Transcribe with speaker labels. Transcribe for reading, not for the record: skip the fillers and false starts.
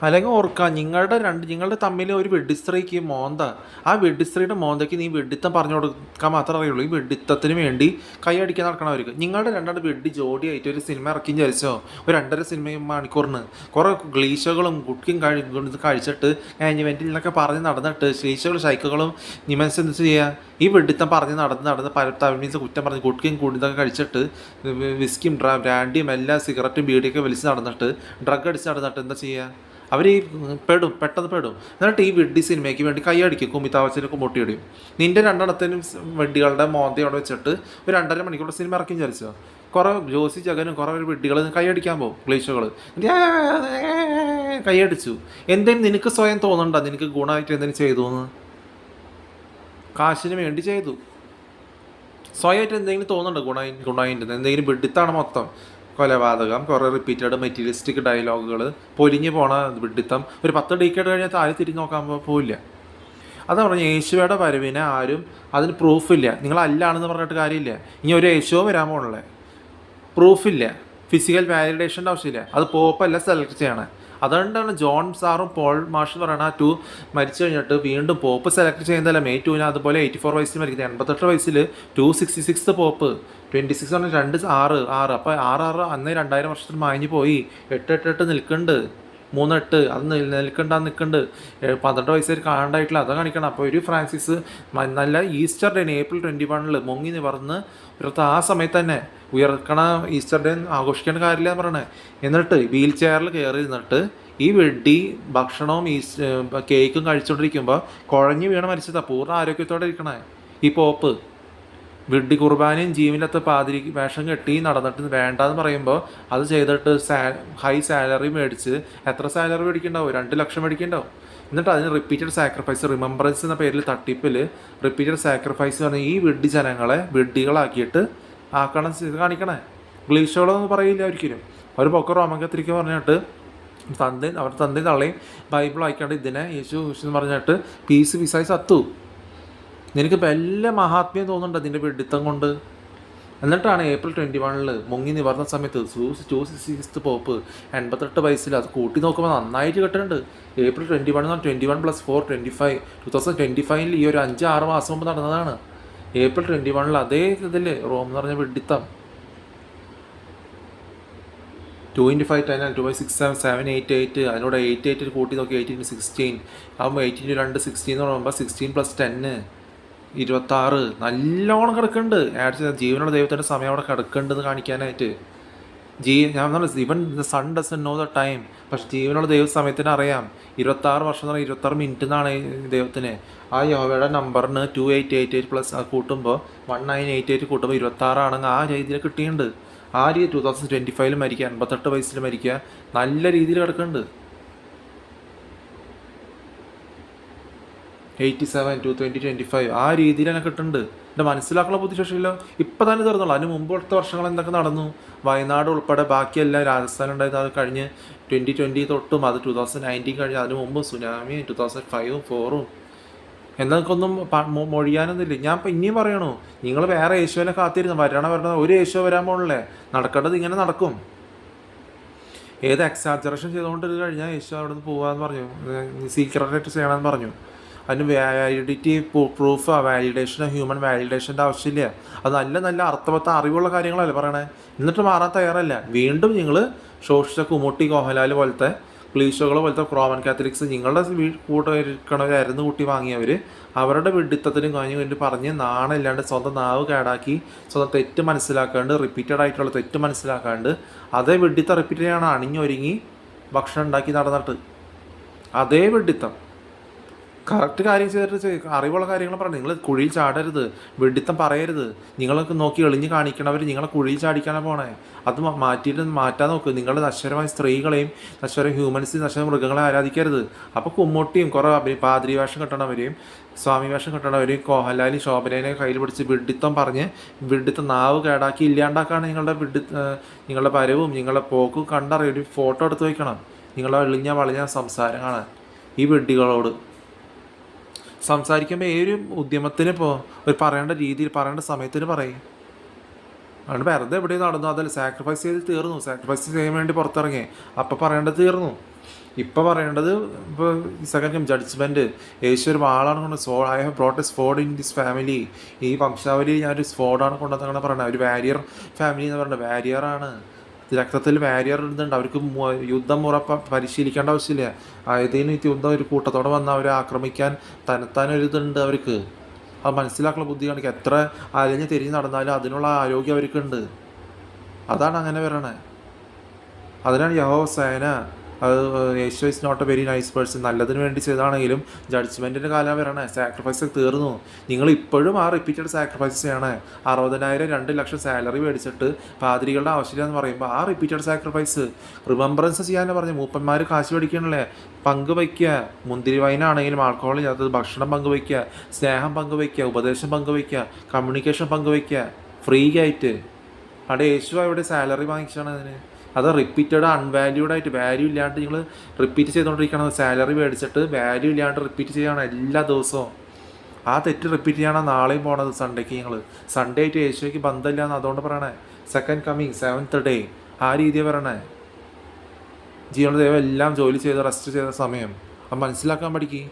Speaker 1: അല്ലെങ്കിൽ ഓർക്കുക നിങ്ങളുടെ തമ്മിൽ ഒരു വെഡിസ്ത്രീക്ക് മോന്ത, ആ വെഡിസ്ത്രീയുടെ മോന്തയ്ക്ക് നീ വെഡിത്തം പറഞ്ഞു കൊടുക്കാൻ മാത്രമേ അറിയുള്ളൂ. ഈ വെഡിത്തത്തിന് വേണ്ടി കൈയടിക്കാൻ നടക്കണവർക്ക്. നിങ്ങളുടെ രണ്ടാണ്ട് വെഡി ജോഡിയായിട്ട് ഒരു സിനിമ ഇറക്കി വിചാരിച്ചോ, ഒരു 2.5 സിനിമ മണിക്കൂറിന് കുറേ ഗ്ലീഷകളും കുട്ടിയും കഴിച്ചിട്ട് എൻജോയ്മെൻറ്റിൽ നിന്നൊക്കെ പറഞ്ഞ് നടന്നിട്ട് ശ്ലീശകളും ശൈക്കുകളും നിമൻസ് എന്ത് ചെയ്യുക, ഈ വെഡിത്തം പറഞ്ഞ് നടന്ന് തമിഴ്മീൻസ് കുറ്റം പറഞ്ഞ് കുട്ടിയും കൂടിയതൊക്കെ കഴിച്ചിട്ട് വിസ്കിയും ബ്രാൻഡിയും എല്ലാ സിഗരറ്റും ബീഡിയൊക്കെ വലിച്ച് നടന്നിട്ട് ഡ്രഗ് അടിച്ച് നടന്നിട്ട് എന്താ ചെയ്യുക, അവർ ഈ പെട്ടെന്ന് പെടും. എന്നിട്ട് ഈ വെഡ്ഡി സിനിമയ്ക്ക് വേണ്ടി കൈയടിക്കും, കുമ്മിത്താവച്ചിന് കുമ്മൊട്ടിയിടും. നിൻ്റെ രണ്ടെണ്ണത്തിനും വെഡ്ഡികളുടെ മോന്തയോടെ വെച്ചിട്ട് ഒരു 2.5 മണിക്കൂർ സിനിമ ഇറക്കി വിചാരിച്ചോ, കുറേ ജോസി ജഗനും കുറേ വെഡ്ഡികൾ കൈയടിക്കാൻ പോകും, ക്ലീശകൾ കൈയടിച്ചു. എന്തെങ്കിലും നിനക്ക് സ്വയം തോന്നണ്ട നിനക്ക് ഗുണമായിട്ട് എന്തെങ്കിലും ചെയ്തു എന്ന്, കാശിന് വേണ്ടി ചെയ്തു. സ്വയമായിട്ട് എന്തെങ്കിലും തോന്നുന്നുണ്ട് ഗുണമായിട്ട് എന്തെങ്കിലും വെഡിത്താണ് മൊത്തം. കൊലപാതകം, കുറേ റിപ്പീറ്റഡ് മെറ്റീരിയലിസ്റ്റിക് ഡയലോഗുകൾ, പൊലിഞ്ഞു പോണ വിഡിത്തം. ഒരു 10 ഡീക്കേഡ് കഴിഞ്ഞാൽ താഴെ തിരിഞ്ഞ് നോക്കാൻ പോവില്ല. അതാ പറഞ്ഞ യേശുവയുടെ വരവിനെ ആരും അതിന് പ്രൂഫില്ല. നിങ്ങൾ അല്ലാണെന്ന് പറഞ്ഞിട്ട് കാര്യമില്ല. ഇനി ഒരു യേശുവും വരാൻ പോകണല്ലേ, പ്രൂഫില്ല, ഫിസിക്കൽ വാലിഡേഷൻ്റെ ആവശ്യമില്ല. അത് പോപ്പല്ല സെലക്ട് ചെയ്യണേ. അതുകൊണ്ടാണ് ജോൺ സാറും പോൾ മാഷും പറയണ 2 മരിച്ചു കഴിഞ്ഞിട്ട് വീണ്ടും പോപ്പ് സെലക്ട് ചെയ്യുന്നതല്ല May 2 അതുപോലെ 84 വയസ്സിൽ മരിക്കുന്നത്. 88 വയസ്സിൽ 266 പോപ്പ്, 26 പറഞ്ഞാൽ 2 6 അപ്പോൾ 6 അന്നേ 2000 വർഷത്തിൽ മാഞ്ഞു പോയി. 8 നിൽക്കുന്നുണ്ട്, 3 അത് നിൽക്കുന്നുണ്ട്. 12 വയസ്സായിട്ട് കാണാണ്ടായിട്ടില്ല, അതാണ് കാണിക്കണം. അപ്പോൾ ഒരു ഫ്രാൻസിസ് നല്ല ഈസ്റ്റർ ഡേ April 21 മുങ്ങി നിവർന്ന് ഇവർക്ക് ആ സമയത്ത് തന്നെ ഉയർക്കണ ഈസ്റ്റർ ഡേ ആഘോഷിക്കേണ്ട കാര്യമില്ല എന്ന് പറയണേ. എന്നിട്ട് വീൽ ചെയറിൽ കയറി നിന്നിട്ട് ഈ വെഡ്ഡി ഭക്ഷണവും കേക്കും കഴിച്ചുകൊണ്ടിരിക്കുമ്പോൾ കുഴഞ്ഞു വീണ് മരിച്ചതാണ്. പൂർണ്ണ ആരോഗ്യത്തോടെ ഇരിക്കണേ ഈ പോപ്പ്. വെഡ്ഡി കുർബാനയും ജീവനിലത്തെ പാതിരി വേഷം കെട്ടി നടന്നിട്ട് വേണ്ടാന്ന് പറയുമ്പോൾ അത് ചെയ്തിട്ട് ഹൈ സാലറി മേടിച്ച്, എത്ര സാലറി മേടിക്കണ്ടാവും, 2 ലക്ഷം മേടിക്കണ്ടാവും. എന്നിട്ട് അതിന് റിപ്പീറ്റഡ് സാക്രിഫൈസ്, റിമെമ്പറൻസ് എന്ന പേരിൽ തട്ടിപ്പിൽ റിപ്പീറ്റഡ് സാക്രിഫൈസ് പറഞ്ഞാൽ ഈ വെഡ്ഡി ജനങ്ങളെ വെഡ്ഡികളാക്കിയിട്ട് ആക്കണം കാണിക്കണേ. ഗ്ലീഷോളൊന്നും പറയില്ല ഒരിക്കലും. അവർ പൊക്ക റോമൻ പറഞ്ഞിട്ട് അവരുടെ തന്തയും തള്ളയും ബൈബിൾ വായിക്കാണ്ട് ഇതിനെ യേശു എന്ന് പറഞ്ഞിട്ട് പീസായി സത്തു. നിനക്ക് വല്ല മഹാത്മ്യം തോന്നുന്നുണ്ട് അതിൻ്റെ വെഡിത്തം കൊണ്ട്. എന്നിട്ടാണ് April 21 മുങ്ങി നിവർന്ന സമയത്ത് 266 പോപ്പ് 88 വയസ്സിൽ അത് കൂട്ടി നോക്കുമ്പോൾ നന്നായിട്ട് കിട്ടുന്നുണ്ട്. April 21 21 + 4 25 2025 ഈ ഒരു 5-6 മാസം മുമ്പ് നടന്നതാണ്. April 21 അതേ ഇതിൽ റോം എന്ന് പറഞ്ഞ വെഡിത്തം 2 × 5 10 2 × 6 7 7 8 8 അതിനോട് 8 കൂട്ടി നോക്കി 18 × 16 ആകുമ്പോൾ 18 × 2 16 എന്ന് പറയുമ്പോൾ 16 + 10 26 നല്ലോണം കിടക്കുന്നുണ്ട്. ആഡ് ജീവനുള്ള ദൈവത്തിൻ്റെ സമയം അവിടെ കിടക്കുന്നുണ്ടെന്ന് കാണിക്കാനായിട്ട്. ഞാൻ പറഞ്ഞത് even the sun doesn't know the time, പക്ഷെ ജീവനുള്ള ദൈവ സമയത്തിന് അറിയാം. 26 വർഷം എന്ന് പറഞ്ഞാൽ 26 മിനിറ്റ് എന്നാണ് ദൈവത്തിന്. ആ യോവയുടെ നമ്പറിന് 2888 + കൂട്ടുമ്പോൾ 1988 കൂട്ടുമ്പോൾ 26 ആണെങ്കിൽ ആ രീതിയിൽ കിട്ടിയിട്ടുണ്ട്. ആ രീതി 2025 മരിക്കുക, 88 വയസ്സിൽ മരിക്കുക, നല്ല രീതിയിൽ കിടക്കുന്നുണ്ട്. 87 to 2025 ആ രീതിയിൽ തന്നെ കിട്ടുന്നുണ്ട്. എൻ്റെ മനസ്സിലാക്കാനുള്ള ബുദ്ധിശേഷിയില്ലോ. ഇപ്പം തന്നെ തീർന്നുള്ളൂ. അതിന് മുമ്പത്തെ വർഷങ്ങൾ എന്തൊക്കെ നടന്നു, വയനാട് ഉൾപ്പെടെ ബാക്കിയെല്ലാം രാജസ്ഥാനുണ്ടായത്. അത് കഴിഞ്ഞ് 2020 തൊട്ടും അത് 2019 കഴിഞ്ഞ് അതിന് മുമ്പ് സുനാമി 2005 4 എന്നൊക്കെ ഒന്നും മൊഴിയാനൊന്നുമില്ല. ഞാൻ ഇപ്പം ഇനിയും പറയണു, നിങ്ങൾ വേറെ യേശുവിനെ കാത്തിരുന്നു വരണ ഒരു യേശു വരാൻ പോകണല്ലേ. നടക്കേണ്ടത് ഇങ്ങനെ നടക്കും. ഏത് എക്സാജറേഷൻ ചെയ്തുകൊണ്ട് കഴിഞ്ഞാൽ യേശു അവിടെ നിന്ന് പോകാമെന്ന് പറഞ്ഞു, സീക്രട്ടായിട്ട് ചെയ്യണമെന്ന് പറഞ്ഞു. അതിന് വാലിഡിറ്റി പ്രൂഫ് വാലിഡേഷൻ, ഹ്യൂമൻ വാലിഡേഷൻ്റെ ആവശ്യമില്ല. അത് നല്ല അർത്ഥവത്ത അറിവുള്ള കാര്യങ്ങളല്ലേ പറയണേ. എന്നിട്ട് മാറാൻ തയ്യാറല്ല. വീണ്ടും നിങ്ങൾ ശോഷിച്ച കുമുട്ടി കോഹലാൽ പോലത്തെ ക്ലീശകൾ പോലത്തെ റോമൻ കാത്തലിക്സ് നിങ്ങളുടെ കൂട്ടിരിക്കണവരായിരുന്നു കൂട്ടി വാങ്ങിയവർ അവരുടെ വിഡിത്തത്തിനും കഴിഞ്ഞു വേണ്ടി പറഞ്ഞ് നാണില്ലാണ്ട് സ്വന്തം നാവ് കേടാക്കി സ്വന്തം തെറ്റ് മനസ്സിലാക്കാണ്ട് റിപ്പീറ്റഡ് ആയിട്ടുള്ള തെറ്റ് മനസ്സിലാക്കാണ്ട് അതേ വിഡിത്തം റിപ്പീറ്റ് ചെയ്യാണ് അണിഞ്ഞൊരുങ്ങി ഭക്ഷണം ഉണ്ടാക്കി നടന്നിട്ട് അതേ വിഡിത്തം കറക്റ്റ് കാര്യം ചെയ്തിട്ട് അറിവുള്ള കാര്യങ്ങൾ പറഞ്ഞു. നിങ്ങൾ കുഴിയിൽ ചാടരുത്, വെഡിത്തം പറയരുത്. നിങ്ങളൊക്കെ നോക്കി എളിഞ്ഞ് കാണിക്കണവർ നിങ്ങളെ കുഴിയിൽ ചാടിക്കാനാണ് പോണേ. അത് മാറ്റാൻ നോക്ക്. നിങ്ങളുടെ നശ്വരമായ സ്ത്രീകളെയും നശ്വര ഹ്യൂമൻസിനെയും നശ്വര മൃഗങ്ങളെ ആരാധിക്കരുത്. അപ്പോൾ കുമ്മൂട്ടിയും കുറേ പാതിരി വേഷം കെട്ടണവരെയും സ്വാമി വേഷം കെട്ടണവരെയും കോഹലാലി ശോഭനേനെ കയ്യിൽ പിടിച്ച് വെഡിത്തം പറഞ്ഞ് വെഡിത്തം നാവ് കേടാക്കി ഇല്ലാണ്ടാക്കാണ് നിങ്ങളുടെ പരവും നിങ്ങളുടെ പോക്കും കണ്ടറിയ ഒരു ഫോട്ടോ എടുത്ത് വയ്ക്കണം. നിങ്ങളെ വളഞ്ഞ സംസാരം കാണാൻ ഈ വെഡ്ഡികളോട് സംസാരിക്കുമ്പോൾ ഒരു ഉദ്യമത്തിന് ഒരു പറയേണ്ട രീതിയിൽ പറയേണ്ട സമയത്തിന് പറയും. അതുകൊണ്ട് വെറുതെ എവിടെയും നടന്നു അതല്ല, സാക്രിഫൈസ് ചെയ്ത് തീർന്നു. സാക്രിഫൈസ് ചെയ്യാൻ വേണ്ടി പുറത്തിറങ്ങി അപ്പം പറയേണ്ടത് തീർന്നു. ഇപ്പോൾ പറയേണ്ടത് ഇപ്പോൾ സെക്കൻഡ് ജഡ്ജ്മെൻറ്റ് യേശു ഒരു വാളാണ് കൊണ്ട് I have brought a sword in this family. ഈ വംശാവലി ഞാനൊരു സ്ഫോർഡാണ് കൊണ്ടുവന്നങ്ങനെ പറയണത്. ഒരു വാരിയർ ഫാമിലി എന്ന് പറയുന്നത് വാരിയറാണ്. രക്തത്തിൽ വാരിയർ ഇടുന്നുണ്ട്. അവർക്ക് യുദ്ധം പരിശീലിക്കേണ്ട ആവശ്യമില്ല. ഏതെങ്കിലും യുദ്ധം ഒരു കൂട്ടത്തോടെ വന്ന് അവരെ ആക്രമിക്കാൻ തനത്താനൊരിതുണ്ട് അവർക്ക്. അത് മനസ്സിലാക്കുന്ന ബുദ്ധി കാണിക്കുക. എത്ര അലഞ്ഞ് തിരിഞ്ഞ് നടന്നാലും അതിനുള്ള ആരോഗ്യം അവർക്കുണ്ട്. അതാണ് അങ്ങനെ വരണേ. അതിനാണ് യഹോവ സേന അത് യേശു is not a very nice person. നല്ലതിന് വേണ്ടി ചെയ്താണെങ്കിലും ജഡ്ജ്മെൻറ്റിൻ്റെ കാലം വരണേ. സാക്രിഫൈസ് തീർന്നു. നിങ്ങൾ ഇപ്പോഴും ആ റിപ്പീറ്റഡ് സാക്രിഫൈസ് ചെയ്യണേ. 60,000 2 ലക്ഷം സാലറി മേടിച്ചിട്ട് പാതിരികളുടെ ആവശ്യമില്ല എന്ന് പറയുമ്പോൾ ആ റിപ്പീറ്റഡ് സാക്രിഫൈസ് റിമംബറൻസ് ചെയ്യാനാണ് പറഞ്ഞു. മൂപ്പന്മാർ കാശ് മേടിക്കണല്ലേ, പങ്കുവയ്ക്കുക. മുന്തിരി വൈനാണെങ്കിലും ആൾക്കഹോൾ ചെയ്യാത്തത് ഭക്ഷണം പങ്കുവയ്ക്കുക, സ്നേഹം പങ്കുവയ്ക്കുക, ഉപദേശം പങ്കുവയ്ക്കുക, കമ്മ്യൂണിക്കേഷൻ പങ്കുവയ്ക്കുക ഫ്രീ ആയിട്ട്. അവിടെ യേശു അവിടെ സാലറി വാങ്ങിച്ചാണ് അതിന്. അത് റിപ്പീറ്റഡ് അൺവാല്യൂഡ് ആയിട്ട് വാല്യൂ ഇല്ലാണ്ട് നിങ്ങൾ റിപ്പീറ്റ് ചെയ്തുകൊണ്ടിരിക്കണം. സാലറി മേടിച്ചിട്ട് വാല്യൂ ഇല്ലാണ്ട് റിപ്പീറ്റ് ചെയ്യണം എല്ലാ ദിവസവും. ആ തെറ്റ് റിപ്പീറ്റ് ചെയ്യണം നാളെയും പോണത് സൺഡേക്ക്. നിങ്ങൾ സൺഡേ ആയിട്ട് യേശുവിക്ക് ബന്ധമില്ല എന്ന് അതുകൊണ്ട് പറയണേ. സെക്കൻഡ് കമ്മിങ് 7th ഡേ ആ രീതിയാണ് പറയണേ. ജീവന ദൈവം എല്ലാം ജോലി ചെയ്ത് റെസ്റ്റ് ചെയ്ത സമയം അത് മനസ്സിലാക്കാൻ പഠിക്കും.